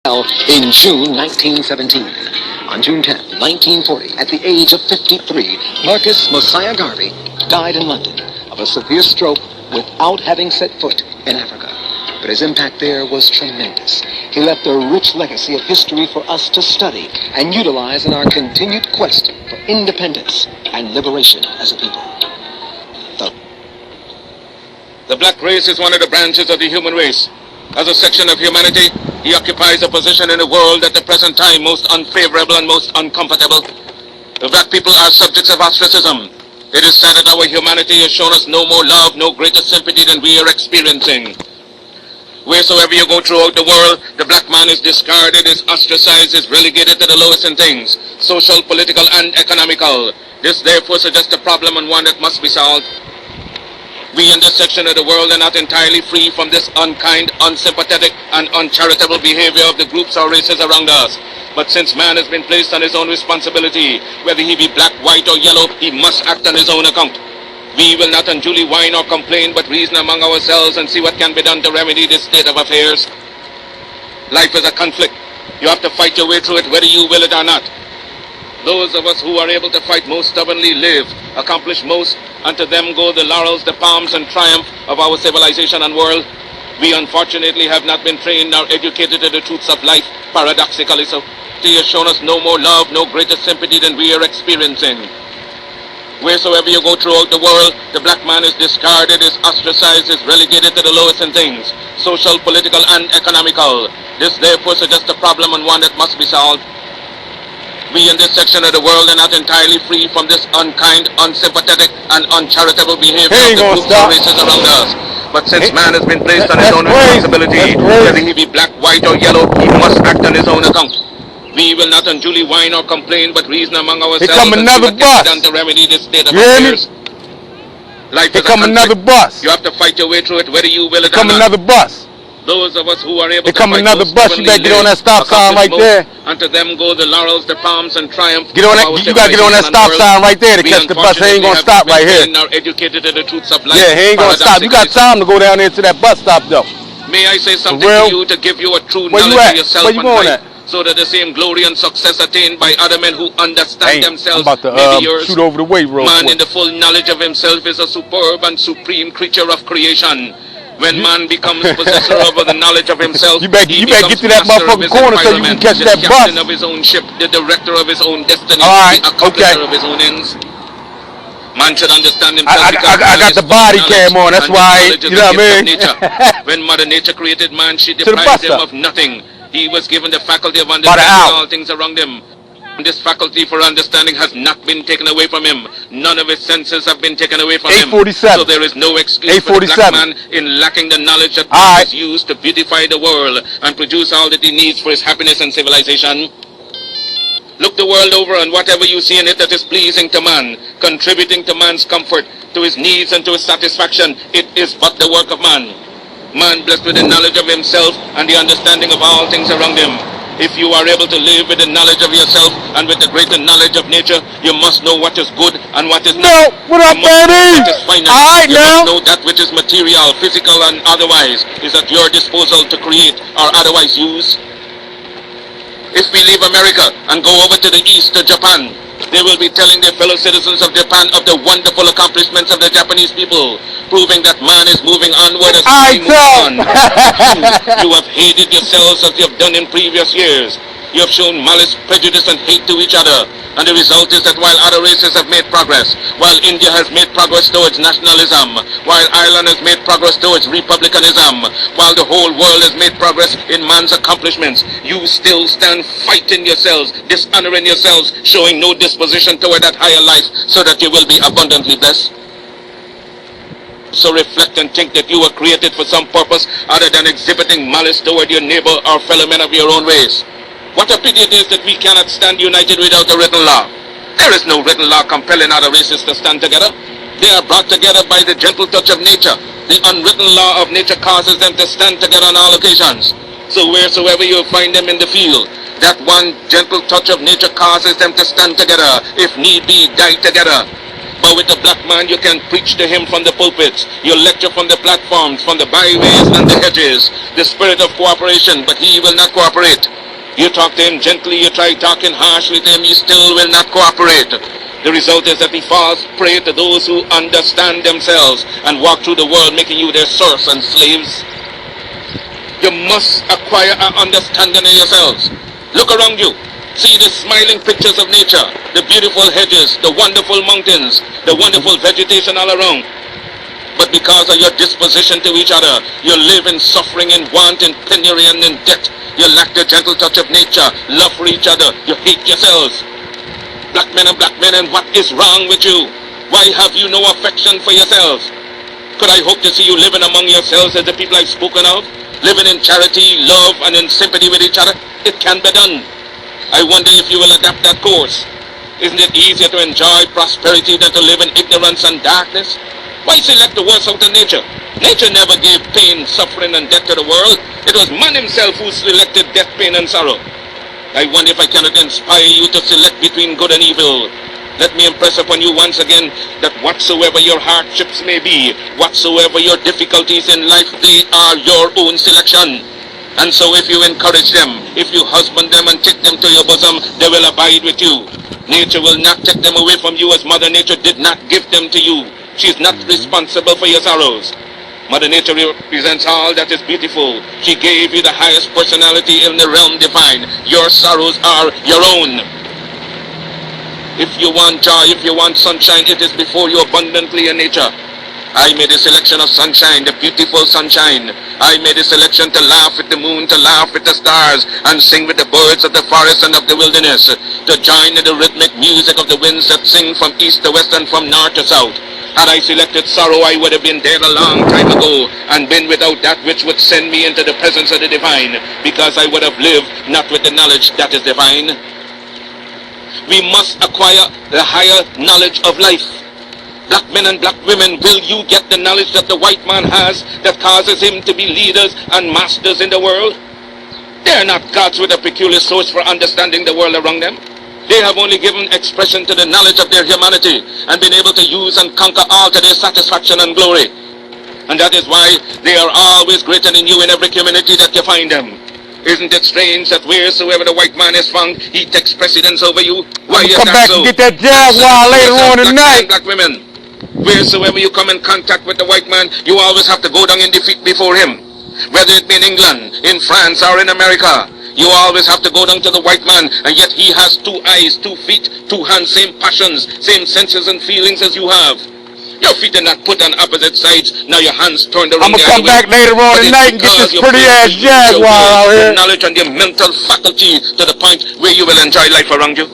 In June 1917, on June 10, 1940, at the age of 53, Marcus Mosiah Garvey died in London of a severe stroke without having set foot in Africa. But his impact there was tremendous. He left a rich legacy of history for us to study and utilize in our continued quest for independence and liberation as a people. The black race is one of the branches of the human race. As a section of humanity, he occupies a position in the world at the present time most unfavorable and most uncomfortable. The black people are subjects of ostracism. It is said that our humanity has shown us no more love, no greater sympathy than we are experiencing. Wheresoever you go throughout the world, the black man is discarded, is ostracized, is relegated to the lowest in things, social, political, and economical. This therefore suggests a problem and one that must be solved. We in this section of the world are not entirely free from this unkind, unsympathetic, and uncharitable behavior of the groups or races around us. But since man has been placed on his own responsibility, whether he be black, white, or yellow, he must act on his own account. We will not unduly whine or complain, but reason among ourselves and see what can be done to remedy this state of affairs. Life is a conflict. You have to fight your way through it, whether you will it or not. Those of us who are able to fight most stubbornly live, accomplish most, and to them go the laurels, the palms, and triumph of our civilization and world. We unfortunately have not been trained nor educated to the truths of life, paradoxically so. He has shown us no more love, no greater sympathy than we are experiencing. Wheresoever you go throughout the world, the black man is discarded, is ostracized, is relegated to the lowest in things, social, political, and economical. This therefore suggests a problem and one that must be solved. We in this section of the world are not entirely free from this unkind, unsympathetic, and uncharitable behavior of the groups or races around us. But since man has been placed on his own responsibility, whether he be black, white, or yellow, he must act on his own account. We will not unduly whine or complain, but reason among ourselves and see what can be done to remedy this state of affairs. Life is a conflict. You have to fight your way through it, whether you will it or not. Another bus. Those of us who are able to come fight another bus. You better get on that stop sign right there. And to them go the laurels, the palms, and triumph. Get on that. You gotta get on that stop sign right there to catch the bus. He ain't gonna stop right here. Educated to the truths of life. Yeah, he ain't gonna stop. You got time to go down there to that bus stop though. May I say something to you to give you a true knowledge of yourself and life, so that the same glory and success attained by other men who understand themselves may be yours. Shoot over the way, man in the full knowledge of himself is a superb and supreme creature of creation. When man becomes possessor of the knowledge of himself, you better get to that motherfucking corner so you can catch that bus. The captain of his own ship, the director of his own destiny, the accomplisher of his own ends. Man should understand himself. I got the body cam on, that's why, you know what I mean? When Mother Nature created man, she deprived him of nothing. He was given the faculty of understanding all things around him. This faculty for understanding has not been taken away from him. None of his senses have been taken away from him. So there is no excuse for the black man in lacking the knowledge that God has used to beautify the world and produce all that he needs for his happiness and civilization. Look the world over, and whatever you see in it that is pleasing to man, contributing to man's comfort, to his needs and to his satisfaction, it is but the work of man. Man blessed with the knowledge of himself and the understanding of all things around him. If you are able to live with the knowledge of yourself and with the greater knowledge of nature, you must know what is good and what is not. What up, baby? You must know that which is material, physical, and otherwise is at your disposal to create or otherwise use. If we leave America and go over to the east, to Japan, they will be telling their fellow citizens of Japan of the wonderful accomplishments of the Japanese people, proving that man is moving onward as we move on. You have hated yourselves as you have done in previous years. You have shown malice, prejudice, and hate to each other. And the result is that while other races have made progress, while India has made progress towards nationalism, while Ireland has made progress towards republicanism, while the whole world has made progress in man's accomplishments, you still stand fighting yourselves, dishonoring yourselves, showing no disposition toward that higher life so that you will be abundantly blessed. So reflect and think that you were created for some purpose other than exhibiting malice toward your neighbor or fellow men of your own race. What a pity it is that we cannot stand united without a written law. There is no written law compelling other races to stand together. They are brought together by the gentle touch of nature. The unwritten law of nature causes them to stand together on all occasions. So wheresoever you find them in the field, that one gentle touch of nature causes them to stand together, if need be, die together. But with the black man, you can preach to him from the pulpits. You lecture from the platforms, from the byways and the hedges. The spirit of cooperation, but he will not cooperate. You talk to him gently, you try talking harshly to him, he still will not cooperate. The result is that he falls prey to those who understand themselves and walk through the world making you their serfs and slaves. You must acquire an understanding of yourselves. Look around you. See the smiling pictures of nature, the beautiful hedges, the wonderful mountains, the wonderful vegetation all around. But because of your disposition to each other, you live in suffering, in want, in penury, and in debt. You lack the gentle touch of nature, love for each other. You hate yourselves. Black men, and what is wrong with you? Why have you no affection for yourselves? Could I hope to see you living among yourselves as the people I've spoken of? Living in charity, love, and in sympathy with each other? It can be done. I wonder if you will adapt that course. Isn't it easier to enjoy prosperity than to live in ignorance and darkness? Why select the worst out of nature? Nature never gave pain, suffering, and death to the world. It was man himself who selected death, pain, and sorrow. I wonder if I cannot inspire you to select between good and evil. Let me impress upon you once again that whatsoever your hardships may be, whatsoever your difficulties in life, they are your own selection. And so if you encourage them, if you husband them and take them to your bosom, they will abide with you. Nature will not take them away from you as Mother Nature did not give them to you. She is not responsible for your sorrows. Mother Nature represents all that is beautiful. She gave you the highest personality in the realm divine. Your sorrows are your own. If you want joy, if you want sunshine, it is before you abundantly in nature. I made a selection of sunshine, the beautiful sunshine. I made a selection to laugh with the moon, to laugh with the stars, and sing with the birds of the forest and of the wilderness, to join in the rhythmic music of the winds that sing from east to west and from north to south. Had I selected sorrow, I would have been dead a long time ago, and been without that which would send me into the presence of the divine, because I would have lived not with the knowledge that is divine. We must acquire the higher knowledge of life. Black men and black women, will you get the knowledge that the white man has that causes him to be leaders and masters in the world? They are not gods with a peculiar source for understanding the world around them. They have only given expression to the knowledge of their humanity and been able to use and conquer all to their satisfaction and glory. And that is why they are always greater than you in every community that you find them. Isn't it strange that wheresoever the white man is found, he takes precedence over you? Why is come that back so? and get that Jaguar later on tonight. Black women. Wheresoever you come in contact with the white man, you always have to go down in defeat before him. Whether it be in England, in France, or in America, you always have to go down to the white man, and yet he has 2 eyes, 2 feet, 2 hands, same passions, same senses and feelings as you have. Your feet are not put on opposite sides, now your hands turned around. I'm gonna come back later on tonight and get this pretty ass Jaguar out here. Knowledge and your mental faculty to the point where you will enjoy life around you.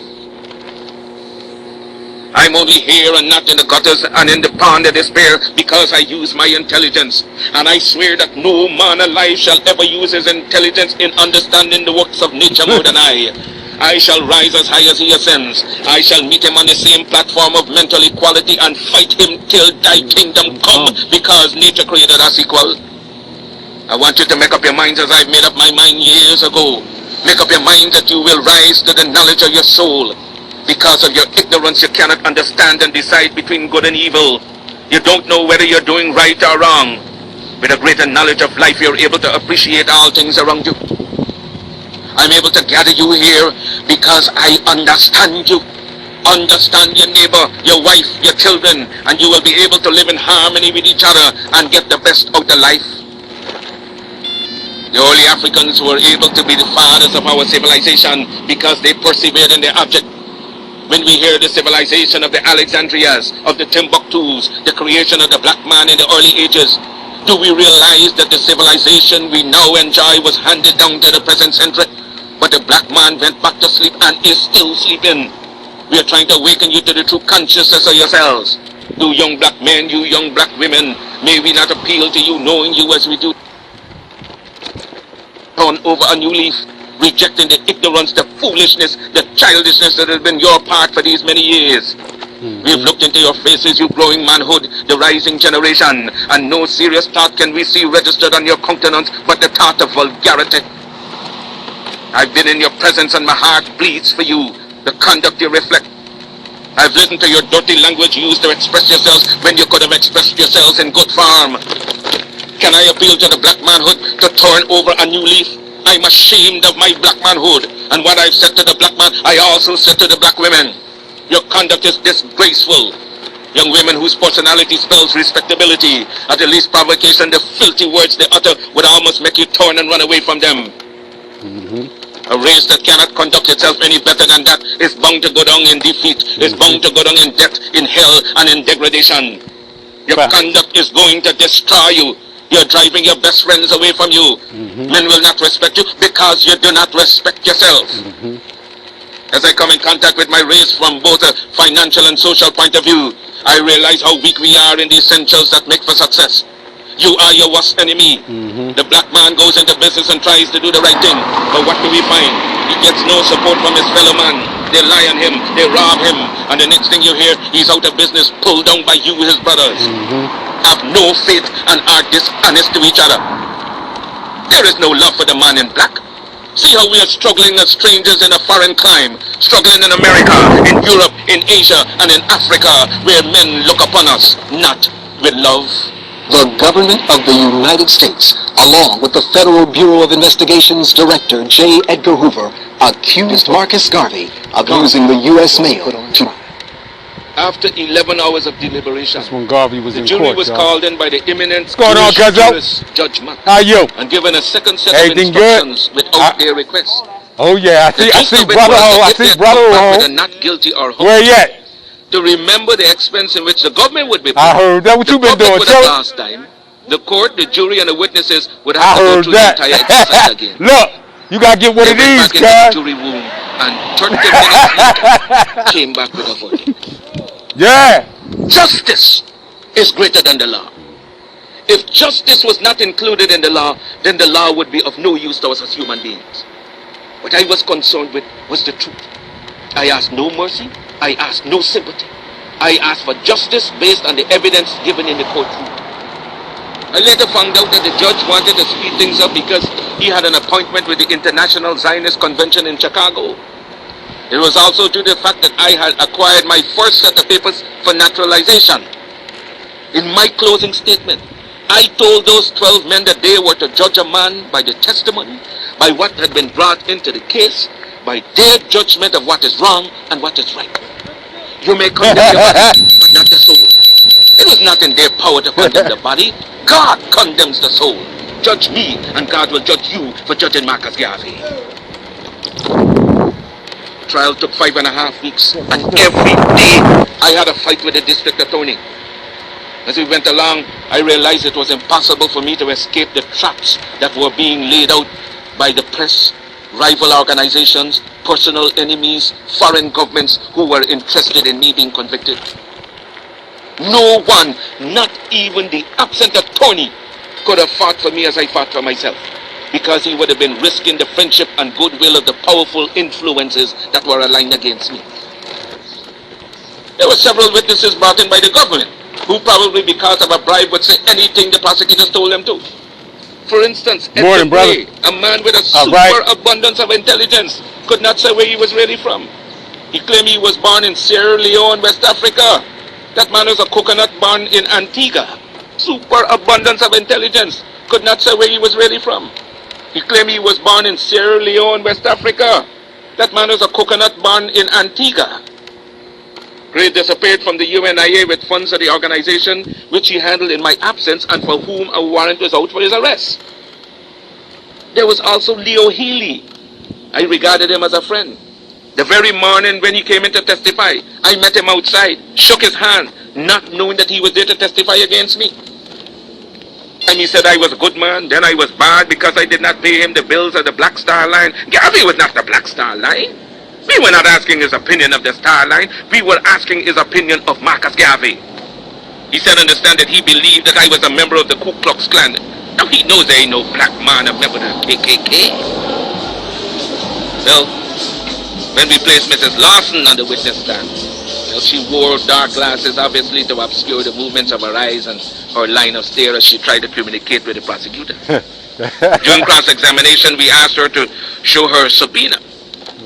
I'm only here and not in the gutters and in the pond of despair because I use my intelligence. And I swear that no man alive shall ever use his intelligence in understanding the works of nature more than I. I shall rise as high as he ascends. I shall meet him on the same platform of mental equality and fight him till thy kingdom come, because nature created us equal. I want you to make up your minds as I've made up my mind years ago. Make up your mind that you will rise to the knowledge of your soul. Because of your ignorance, you cannot understand and decide between good and evil. You don't know whether you're doing right or wrong. With a greater knowledge of life, you're able to appreciate all things around you. I'm able to gather you here because I understand you. Understand your neighbor, your wife, your children, and you will be able to live in harmony with each other and get the best out of life. The early Africans were able to be the fathers of our civilization because they persevered in their object. When we hear the civilization of the Alexandrias, of the Timbuktus, the creation of the black man in the early ages, do we realize that the civilization we now enjoy was handed down to the present century? But the black man went back to sleep and is still sleeping. We are trying to awaken you to the true consciousness of yourselves. You young black men, you young black women, may we not appeal to you knowing you as we do. Turn over a new leaf, rejecting the ignorance, the foolishness, the childishness that has been your part for these many years. We've looked into your faces, you growing manhood, the rising generation, and no serious thought can we see registered on your countenance but the thought of vulgarity. I've been in your presence and my heart bleeds for you, the conduct you reflect. I've listened to your dirty language used to express yourselves when you could have expressed yourselves in good form. Can I appeal to the black manhood to turn over a new leaf? I I'm ashamed of my black manhood. And what I've said to the black man, I also said to the black women. Your conduct is disgraceful. Young women whose personality spells respectability. At the least provocation, the filthy words they utter would almost make you turn and run away from them. A race that cannot conduct itself any better than that is bound to go down in defeat, is bound to go down in death, in hell, and in degradation. Your conduct is going to destroy you. You're driving your best friends away from you. Men will not respect you because you do not respect yourself. As I come in contact with my race from both a financial and social point of view, I realize how weak we are in the essentials that make for success. You are your worst enemy. The black man goes into business and tries to do the right thing. But what do we find? He gets no support from his fellow man. They lie on him, they rob him, and the next thing you hear, he's out of business, pulled down by you, his brothers. Have no faith and are dishonest to each other. There is no love for the man in black. See how we are struggling as strangers in a foreign clime, struggling in America, in Europe, in Asia, and in Africa, where men look upon us, not with love. The government of the United States, along with the Federal Bureau of Investigation's Director J. Edgar Hoover, accused Marcus Garvey of using the U.S. mail to... After 11 hours of deliberation, That's when Garvey was in the jury court, was y'all. called in by the eminent What's going on, Jewish Judge Mack, How you? and given a second set Everything of instructions good? without their request. Oh yeah, The I gist see of it brother was home. that I if see they brother come back with a home. not guilty or Where hung, you at? to remember the expense in which the government would be paid. I heard that. What you been doing, Would Joe? have last time. The court, the jury, and the witnesses would have I to go heard through the entire exercise that. again. Look, you gotta get what They it went is, back into the guys. jury room and 30 minutes later came back with a verdict. Yeah. Justice is greater than the law. If justice was not included in the law, then the law would be of no use to us as human beings. What I was concerned with was the truth. I asked no mercy. I asked no sympathy. I asked for justice based on the evidence given in the courtroom. I later found out that the judge wanted to speed things up because he had an appointment with the International Zionist Convention in Chicago. It was also due to the fact that I had acquired my first set of papers for naturalization. In my closing statement, I told those 12 men that they were to judge a man by the testimony, by what had been brought into the case, by their judgment of what is wrong and what is right. You may condemn your body, but not the soul. It was not in their power to condemn the body. God condemns the soul. Judge me, and God will judge you for judging Marcus Garvey. Trial took 5.5 weeks, and every day I had a fight with the district attorney. As we went along, I realized it was impossible for me to escape the traps that were being laid out by the press, rival organizations, personal enemies, foreign governments who were interested in me being convicted. No one, not even the absent attorney, could have fought for me as I fought for myself, because he would have been risking the friendship and goodwill of the powerful influences that were aligned against me. There were several witnesses brought in by the government, who probably because of a bribe would say anything the prosecutors told them to. For instance, Morning, brother. a man with a superabundance of intelligence, could not say where he was really from. He claimed he was born in Sierra Leone, West Africa. That man was a coconut born in Antigua. Superabundance of intelligence, could not say where he was really from. He claimed he was born in Sierra Leone, West Africa. That man was a coconut born in Antigua. Gray disappeared from the UNIA with funds of the organization which he handled in my absence and for whom a warrant was out for his arrest. There was also Leo Healy. I regarded him as a friend. The very morning when he came in to testify, I met him outside, shook his hand, not knowing that he was there to testify against me. And he said I was a good man, then I was bad because I did not pay him the bills of the Black Star Line. Garvey was not the Black Star Line. We were not asking his opinion of the Star Line. We were asking his opinion of Marcus Garvey. He said understand that he believed that I was a member of the Ku Klux Klan. Now he knows there ain't no black man a member of the KKK. Well, when we placed Mrs. Lawson on the witness stand, well, she wore dark glasses obviously to obscure the movements of her eyes and her line of stare as she tried to communicate with the prosecutor. During cross-examination, we asked her to show her subpoena.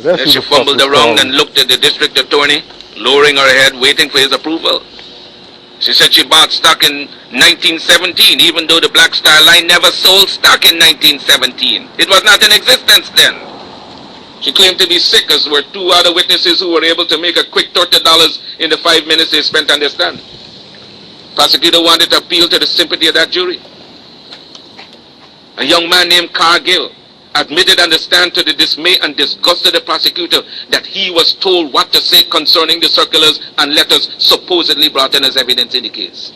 Then she fumbled around and looked at the district attorney, lowering her head, waiting for his approval. She said she bought stock in 1917, even though the Black Star Line never sold stock in 1917. It was not in existence then. She claimed to be sick, as were two other witnesses who were able to make a quick $30 in the 5 minutes they spent on the stand. Prosecutor wanted to appeal to the sympathy of that jury. A young man named Cargill admitted on the stand to the dismay and disgust of the prosecutor that he was told what to say concerning the circulars and letters supposedly brought in as evidence in the case.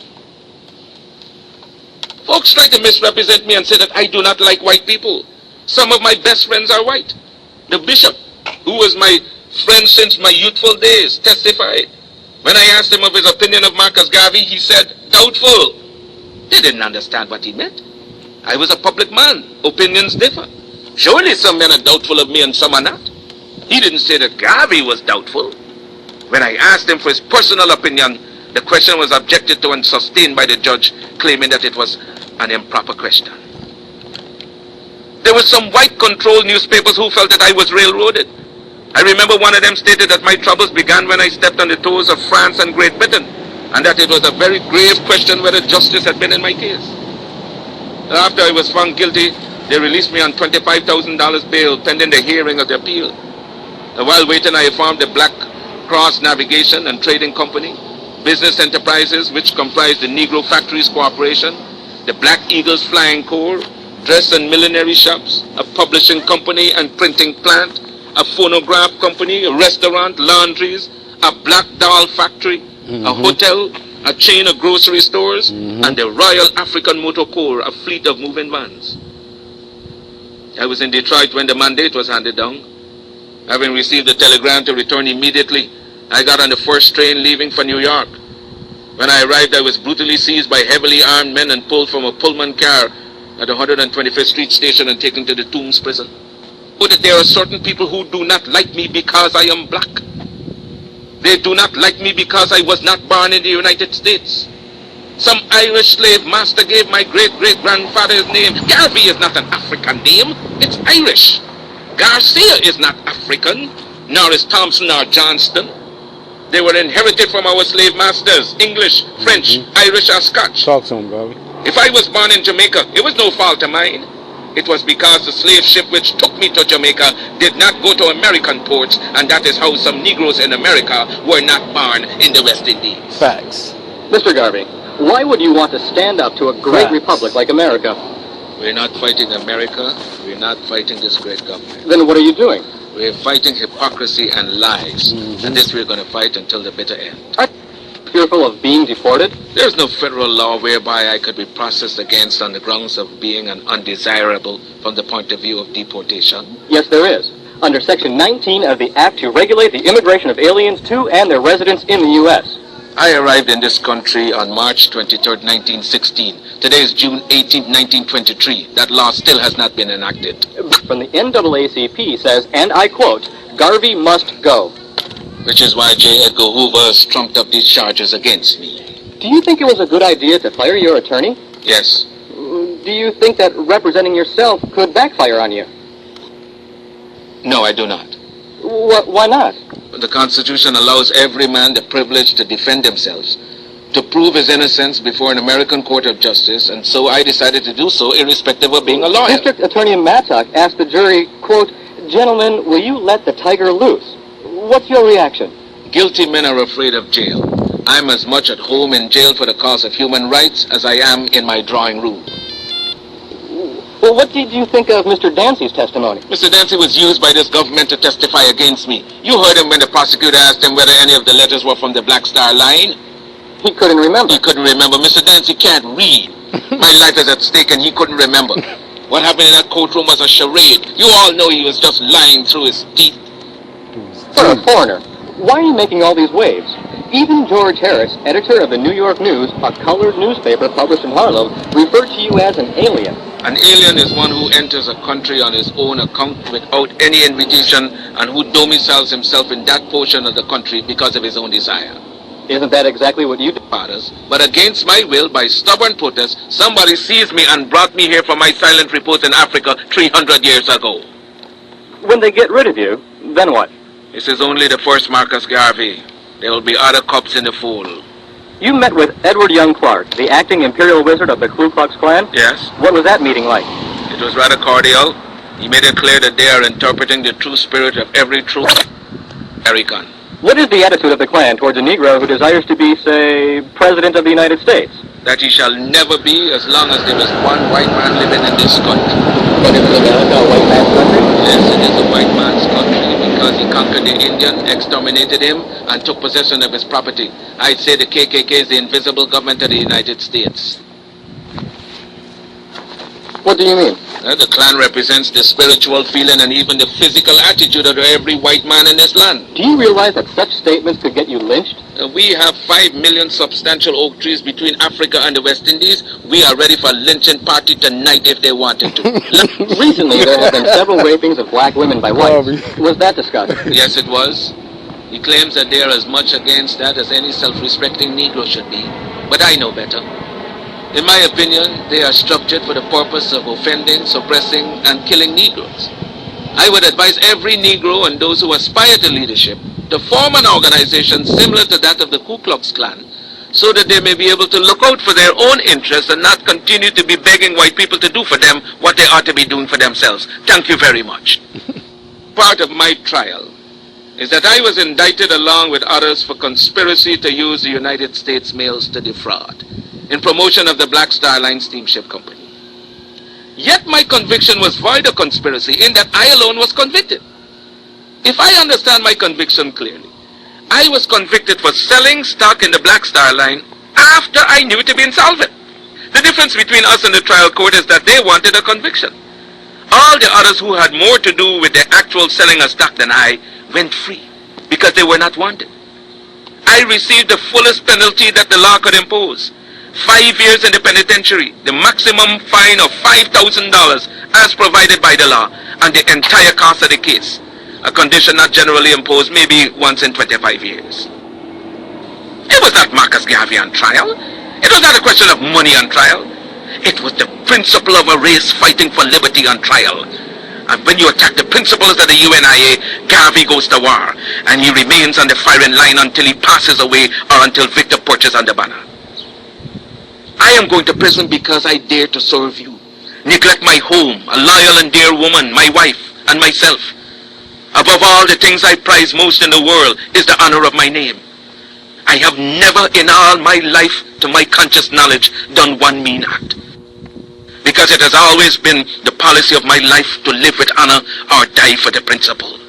Folks try to misrepresent me and say that I do not like white people. Some of my best friends are white. The bishop, who was my friend since my youthful days, testified. When I asked him of his opinion of Marcus Garvey, he said, doubtful. They didn't understand what he meant. I was a public man. Opinions differ. Surely some men are doubtful of me and some are not. He didn't say that Garvey was doubtful. When I asked him for his personal opinion, the question was objected to and sustained by the judge, claiming that it was an improper question. There were some white-controlled newspapers who felt that I was railroaded. I remember one of them stated that my troubles began when I stepped on the toes of France and Great Britain, and that it was a very grave question whether justice had been in my case. After I was found guilty, they released me on $25,000 bail pending the hearing of the appeal. While waiting, I formed the Black Cross Navigation and Trading Company, business enterprises which comprise the Negro Factories Corporation, the Black Eagles Flying Corps, dress and millinery shops, a publishing company and printing plant, a phonograph company, a restaurant, laundries, a black doll factory, a hotel, a chain of grocery stores, and the Royal African Motor Corps, a fleet of moving vans. I was in Detroit when the mandate was handed down. Having received the telegram to return immediately, I got on the first train leaving for New York. When I arrived, I was brutally seized by heavily armed men and pulled from a Pullman car at the 125th Street station and taken to the Tombs prison. But that there are certain people who do not like me because I am black. They do not like me because I was not born in the United States. Some Irish slave master gave my great-great-grandfather his name. Garvey is not an African name. It's Irish. Garcia is not African, nor is Thompson or Johnston. They were inherited from our slave masters, English, French, Irish, or Scotch. Talk to him, Garvey. If I was born in Jamaica, it was no fault of mine. It was because the slave ship which took me to Jamaica did not go to American ports, and that is how some Negroes in America were not born in the West Indies. Facts. Mr. Garvey, why would you want to stand up to a great republic like America? We're not fighting America. We're not fighting this great government. Then what are you doing? We're fighting hypocrisy and lies, and this we're going to fight until the bitter end. Are you fearful of being deported? There's no federal law whereby I could be processed against on the grounds of being an undesirable from the point of view of deportation. Yes, there is. Under Section 19 of the Act to regulate the immigration of aliens to and their residence in the U.S. I arrived in this country on March 23rd, 1916. Today is June 18th, 1923. That law still has not been enacted. From the NAACP says, and I quote, Garvey must go. Which is why J. Edgar Hoover has trumped up these charges against me. Do you think it was a good idea to fire your attorney? Yes. Do you think that representing yourself could backfire on you? No, I do not. Why not? The Constitution allows every man the privilege to defend themselves, to prove his innocence before an American court of justice, and so I decided to do so irrespective of being a lawyer. District Attorney Mattock asked the jury, quote, gentlemen, will you let the tiger loose? What's your reaction? Guilty men are afraid of jail. I'm as much at home in jail for the cause of human rights as I am in my drawing room. Well, what did you think of Mr. Dancy's testimony? Mr. Dancy was used by this government to testify against me. You heard him when the prosecutor asked him whether any of the letters were from the Black Star Line. He couldn't remember. He couldn't remember. Mr. Dancy can't read. My life is at stake and he couldn't remember. What happened in that courtroom was a charade. You all know he was just lying through his teeth. For a foreigner, why are you making all these waves? Even George Harris, editor of the New York News, a colored newspaper published in Harlem, referred to you as an alien. An alien is one who enters a country on his own account without any invitation and who domiciles himself in that portion of the country because of his own desire. Isn't that exactly what you do? Fathers, but against my will, by stubborn protest, somebody seized me and brought me here for my silent report in Africa 300 years ago. When they get rid of you, then what? This is only the first Marcus Garvey. There will be other cops in the fold. You met with Edward Young Clark, the acting imperial wizard of the Ku Klux Klan? Yes. What was that meeting like? It was rather cordial. He made it clear that they are interpreting the true spirit of every true American. What is the attitude of the Klan towards a Negro who desires to be, say, President of the United States? That he shall never be as long as there is one white man living in this country. But is America a white man's country? Yes, it is a white man's country because he conquered the Indian, exterminated him, and took possession of his property. I'd say the KKK is the invisible government of the United States. What do you mean? The Klan represents the spiritual feeling and even the physical attitude of every white man in this land. Do you realize that such statements could get you lynched? We have 5 million substantial oak trees between Africa and the West Indies. We are ready for a lynching party tonight if they wanted to. Recently, there have been several rapings of black women by whites. Was that discussed? Yes, it was. He claims that they are as much against that as any self-respecting Negro should be. But I know better. In my opinion, they are structured for the purpose of offending, suppressing, and killing Negroes. I would advise every Negro and those who aspire to leadership to form an organization similar to that of the Ku Klux Klan, so that they may be able to look out for their own interests and not continue to be begging white people to do for them what they ought to be doing for themselves. Thank you very much. Part of my trial is that I was indicted along with others for conspiracy to use the United States mails to defraud in promotion of the Black Star Line Steamship Company. Yet my conviction was void of conspiracy in that I alone was convicted. If I understand my conviction clearly, I was convicted for selling stock in the Black Star Line after I knew it to be insolvent. The difference between us and the trial court is that they wanted a conviction. All the others who had more to do with the actual selling of stock than I went free because they were not wanted. I received the fullest penalty that the law could impose. 5 years in the penitentiary, the maximum fine of $5,000 as provided by the law, and the entire cost of the case, a condition not generally imposed maybe once in 25 years. It was not Marcus Garvey on trial. It was not a question of money on trial. It was the principle of a race fighting for liberty on trial. And when you attack the principles of the UNIA, Garvey goes to war, and he remains on the firing line until he passes away or until Victor perches on the banner. I am going to prison because I dare to serve you. Neglect my home, a loyal and dear woman, my wife, and myself. Above all, the things I prize most in the world is the honor of my name. I have never in all my life, to my conscious knowledge, done one mean act. Because it has always been the policy of my life to live with honor or die for the principle.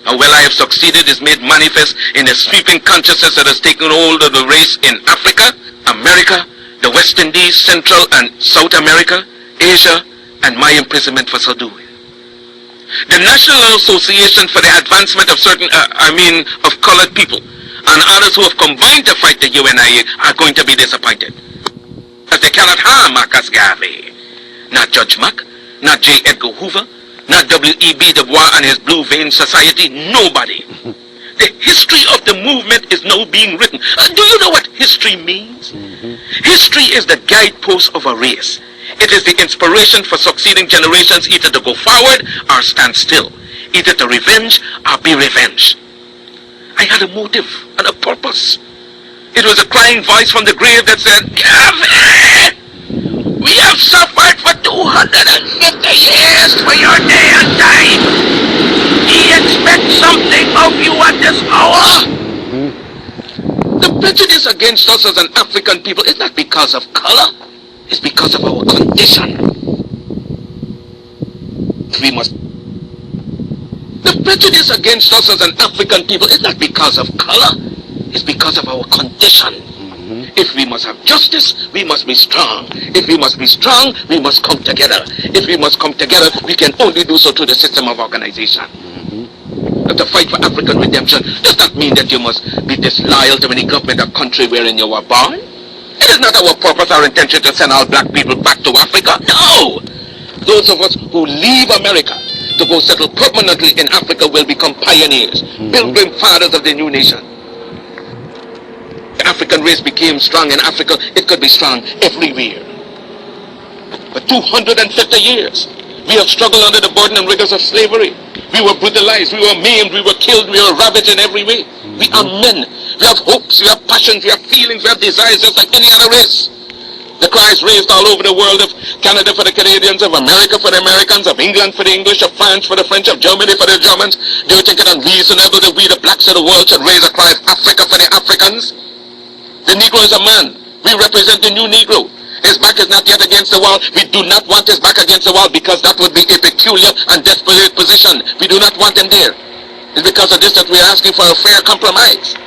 How well I have succeeded is made manifest in the sweeping consciousness that has taken hold of the race in Africa, America, the West Indies, Central and South America, Asia, and my imprisonment for so doing. The National Association for the Advancement of of colored people, and others who have combined to fight the UNIA are going to be disappointed. As they cannot harm Marcus Garvey. Not Judge Mack, not J. Edgar Hoover, not W.E.B. Du Bois and his Blue Vein Society, nobody. The history of the movement is now being written. Do you know what history means? History is the guidepost of a race. It is the inspiration for succeeding generations either to go forward or stand still, either to revenge or be revenged. I had a motive and a purpose. It was a crying voice from the grave that said, Garvey, we have suffered for 250 years for your day and time. We expect something of you at this hour. The prejudice against us as an African people is not because of color. It's because of our condition. The prejudice against us as an African people is not because of color. It's because of our condition. If we must have justice, we must be strong. If we must be strong, we must come together. If we must come together, we can only do so through the system of organization. But to fight for African redemption does not mean that you must be disloyal to any government or country wherein you were born. It is not our purpose or intention to send all black people back to Africa. No! Those of us who leave America to go settle permanently in Africa will become pioneers, pilgrim fathers of the new nation. The African race became strong in Africa. It could be strong everywhere. For 250 years, we have struggled under the burden and rigors of slavery. We were brutalized, we were maimed, we were killed, we were ravaged in every way. We are men. We have hopes, we have passions, we have feelings, we have desires just like any other race. The cry is raised all over the world, of Canada for the Canadians, of America for the Americans, of England for the English, of France for the French, of Germany for the Germans. Do you think it unreasonable that we, the blacks of the world, should raise a cry of Africa for the Africans? The Negro is a man. We represent the new Negro. His back is not yet against the wall. We do not want his back against the wall because that would be a peculiar and desperate position. We do not want him there. It's because of this that we are asking for a fair compromise.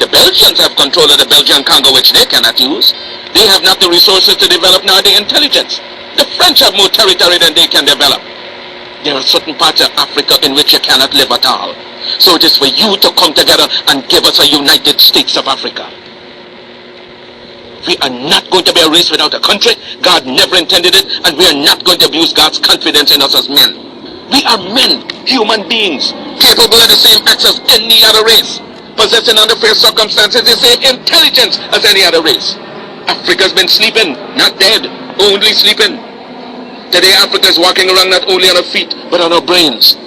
The Belgians have control of the Belgian Congo, which they cannot use. They have not the resources to develop nor the intelligence. The French have more territory than they can develop. There are certain parts of Africa in which you cannot live at all. So it is for you to come together and give us a United States of Africa. We are not going to be a race without a country. God never intended it, and we are not going to abuse God's confidence in us as men. We are men, human beings, capable of the same acts as any other race, possessing under fair circumstances the same intelligence as any other race. Africa's been sleeping, not dead, only sleeping. Today Africa is walking around not only on her feet, but on her brains.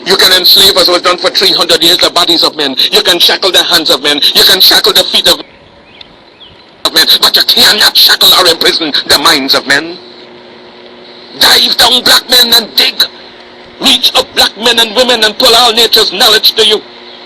You can enslave, as was done for 300 years, the bodies of men. You can shackle the hands of men. You can shackle the feet of men, but you cannot shackle or imprison the minds of men. Dive down, black men, and dig. Reach up, black men and women, and pull all nature's knowledge to you.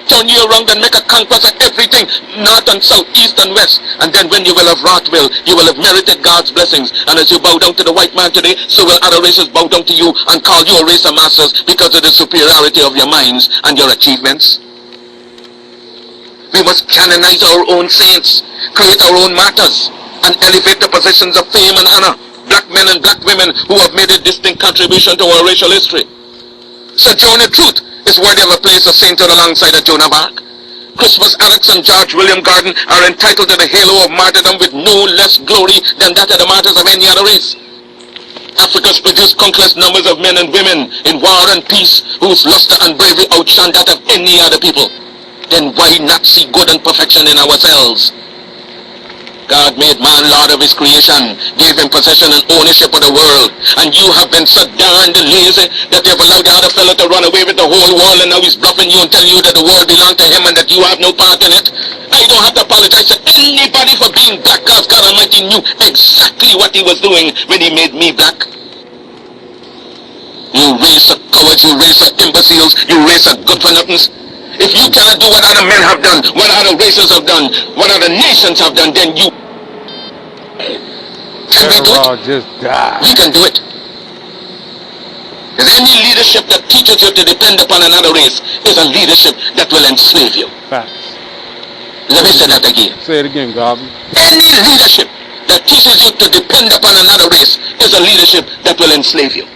Turn you around and make a conquest of everything, north and south, east and west. And then when you will have wrought well, you will have merited God's blessings. And as you bow down to the white man today, so will other races bow down to you and call you a race of masters because of the superiority of your minds and your achievements. We must canonize our own saints, create our own martyrs, and elevate the positions of fame and honor. Black men and black women who have made a distinct contribution to our racial history. Sojourner Truth is worthy of a place of sainthood alongside of Joan of Arc. Christmas Alex and George William Gordon are entitled to the halo of martyrdom with no less glory than that of the martyrs of any other race. Africa's produced countless numbers of men and women in war and peace whose luster and bravery outshone that of any other people. Then why not see good and perfection in ourselves? God made man Lord of his creation, gave him possession and ownership of the world, and you have been so darned lazy that you've allowed the other fellow to run away with the whole world, and now he's bluffing you and telling you that the world belongs to him and that you have no part in it. I don't have to apologize to anybody for being black, because God Almighty knew exactly what he was doing when he made me black. You race of cowards, you race of imbeciles, you race of good-for-nothings. If you cannot do what other men have done, what other races have done, what other nations have done, then you can we do it? Just die. We can do it. Is any leadership that teaches you to depend upon another race is a leadership that will enslave you. Facts. Let me say that again. Say it again, Garvey. Any leadership that teaches you to depend upon another race is a leadership that will enslave you.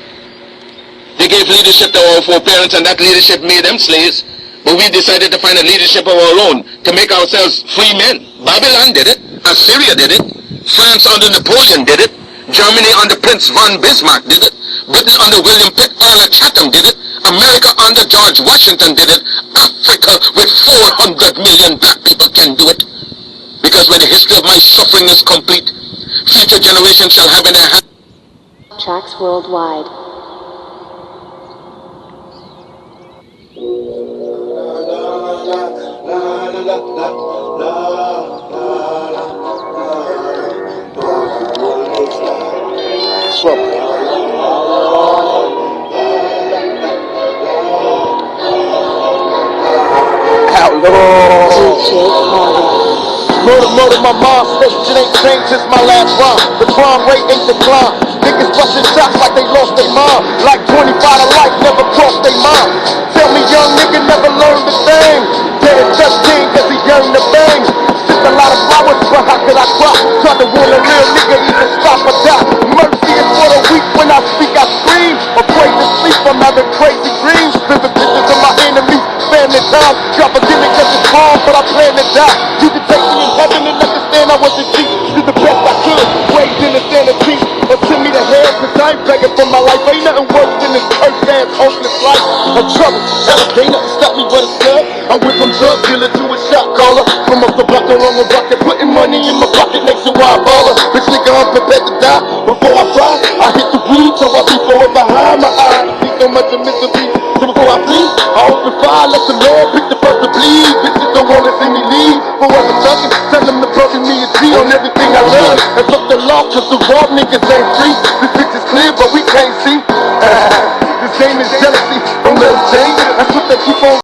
They gave leadership to our foreparents, and that leadership made them slaves. But we decided to find a leadership of our own to make ourselves free men. Babylon did it. Assyria did it. France under Napoleon did it. Germany under Prince von Bismarck did it. Britain under William Pitt, Earl of Chatham did it. America under George Washington did it. Africa with 400 million black people can do it. Because when the history of my suffering is complete, future generations shall have in their hands tracks worldwide. Murder, my mom said it ain't changed since my last rhyme. The crime rate ain't declined. Niggas busting shots like they lost their mom. Like 25 to life never crossed their mind. Tell me young nigga never learned a thing. Dead at 13 cause he yearned to bang. Just a lot of flowers, but how could I cry? Tried to warn a real nigga either stop or die. Mercy is for the weak, when I speak I scream. Afraid to sleep, I'm having crazy dreams. Vivid pictures of my enemies, family time. God forgive me cause it's wrong, but I plan to die. You can take me in heaven and understand I was a G. Did the best I could, raised in the sanity. Or send me to hell cause I ain't begging for my life. Ain't nothing worse than this cursed ass hopeless life of trouble. Ain't nothing stop me but a slug. I went from drug dealer to a shot caller. From up the block around the block and putting money in my pocket makes you wild baller. Bitch nigga I'm prepared to die before I fry. I hit the weed till I be forever behind my eyes. so much of misery. So before I flee, I open fire, let the Lord pick the first to bleed. Bitches don't wanna see me leave. For what I'm talking, tell them to bury me a G on everything I love. And fuck the law, cause the raw niggas ain't free. This bitch is clear, but we can't see. This game is jealousy, don't let them change. That's what they keep on